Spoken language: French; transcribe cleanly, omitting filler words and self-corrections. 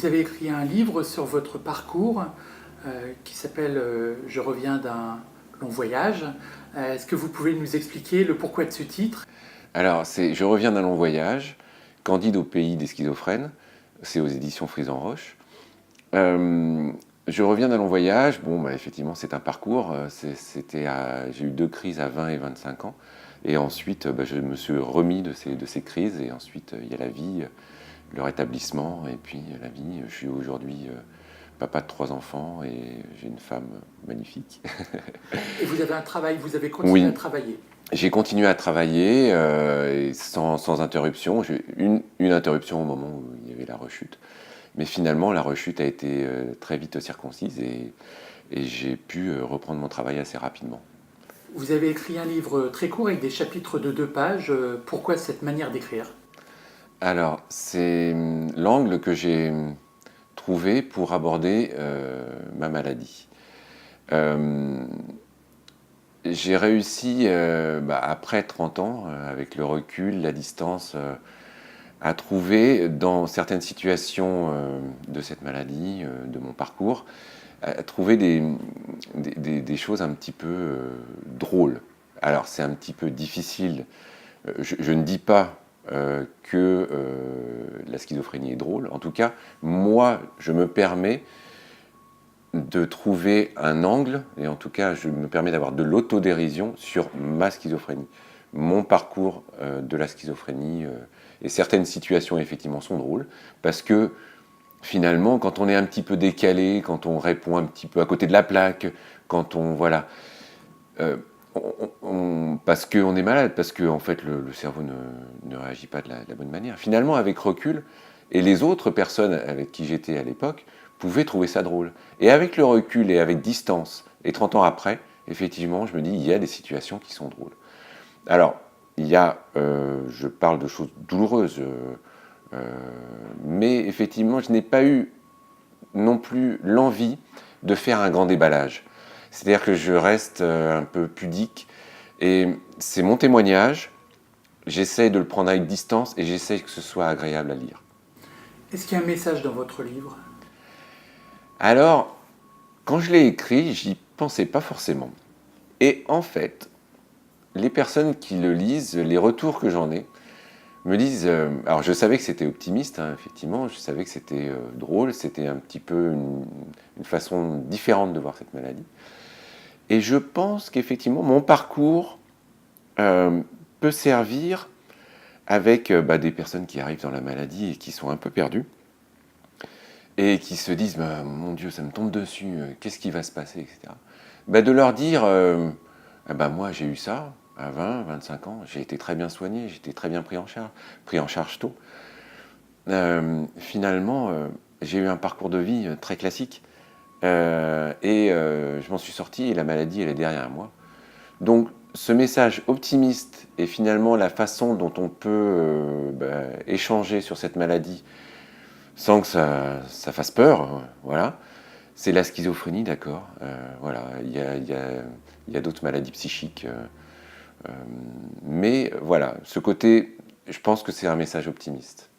Vous avez écrit un livre sur votre parcours qui s'appelle Je reviens d'un long voyage. Est-ce que vous pouvez nous expliquer le pourquoi de ce titre? Alors, c'est Je reviens d'un long voyage, Candide au pays des schizophrènes, c'est aux éditions Frise-en-Roche. Je reviens d'un long voyage, bon, bah, effectivement, c'est un parcours. J'ai eu 2 crises à 20 et 25 ans, et ensuite, bah, je me suis remis de ces crises, et ensuite, il y a la vie, le rétablissement, et puis la vie. Je suis aujourd'hui papa de 3 enfants, et j'ai une femme magnifique. Et vous avez un travail, vous avez continué à Oui, travailler. j'ai continué à travailler et sans interruption. J'ai eu une interruption au moment où il y avait la rechute. Mais finalement, la rechute a été très vite circoncise et j'ai pu reprendre mon travail assez rapidement. Vous avez écrit un livre très court avec des chapitres de 2 pages. Pourquoi cette manière d'écrire? Alors, c'est l'angle que j'ai trouvé pour aborder ma maladie. Euh, j'ai réussi, après 30 ans, avec le recul, la distance, à trouver dans certaines situations de cette maladie, de mon parcours, à trouver des choses un petit peu drôles. Alors c'est un petit peu difficile, je ne dis pas que la schizophrénie est drôle, en tout cas, moi je me permets de trouver un angle, et en tout cas je me permets d'avoir de l'autodérision sur ma schizophrénie, mon parcours de la schizophrénie, et certaines situations effectivement sont drôles, parce que finalement quand on est un petit peu décalé, quand on répond un petit peu à côté de la plaque, quand on, voilà, parce qu'on est malade, parce que en fait le cerveau ne réagit pas de la bonne manière. Finalement avec recul, et les autres personnes avec qui j'étais à l'époque pouvaient trouver ça drôle. Et avec le recul et avec distance, et 30 ans après, effectivement, je me dis, il y a des situations qui sont drôles. Alors, il y a, je parle de choses douloureuses, mais effectivement, je n'ai pas eu non plus l'envie de faire un grand déballage. C'est-à-dire que je reste un peu pudique, et c'est mon témoignage, j'essaye de le prendre avec distance, et j'essaye que ce soit agréable à lire. Est-ce qu'il y a un message dans votre livre? Alors, quand je l'ai écrit, j'y pensais pas forcément. Et en fait, les personnes qui le lisent, les retours que j'en ai, me disent... alors je savais que c'était optimiste, hein, effectivement, je savais que c'était drôle, c'était un petit peu une façon différente de voir cette maladie. Et je pense qu'effectivement, mon parcours euh, peut servir avec des personnes qui arrivent dans la maladie et qui sont un peu perdues, et qui se disent bah, mon Dieu, ça me tombe dessus, qu'est-ce qui va se passer, etc. De leur dire ah moi j'ai eu ça à 20, 25 ans, j'ai été très bien soigné, j'ai été très bien pris en charge tôt. Finalement, j'ai eu un parcours de vie très classique et je m'en suis sorti et la maladie elle est derrière moi. Donc ce message optimiste et finalement la façon dont on peut échanger sur cette maladie sans que ça fasse peur, voilà. C'est la schizophrénie, d'accord. Voilà, il y a d'autres maladies psychiques. Mais voilà, ce côté, je pense que c'est un message optimiste.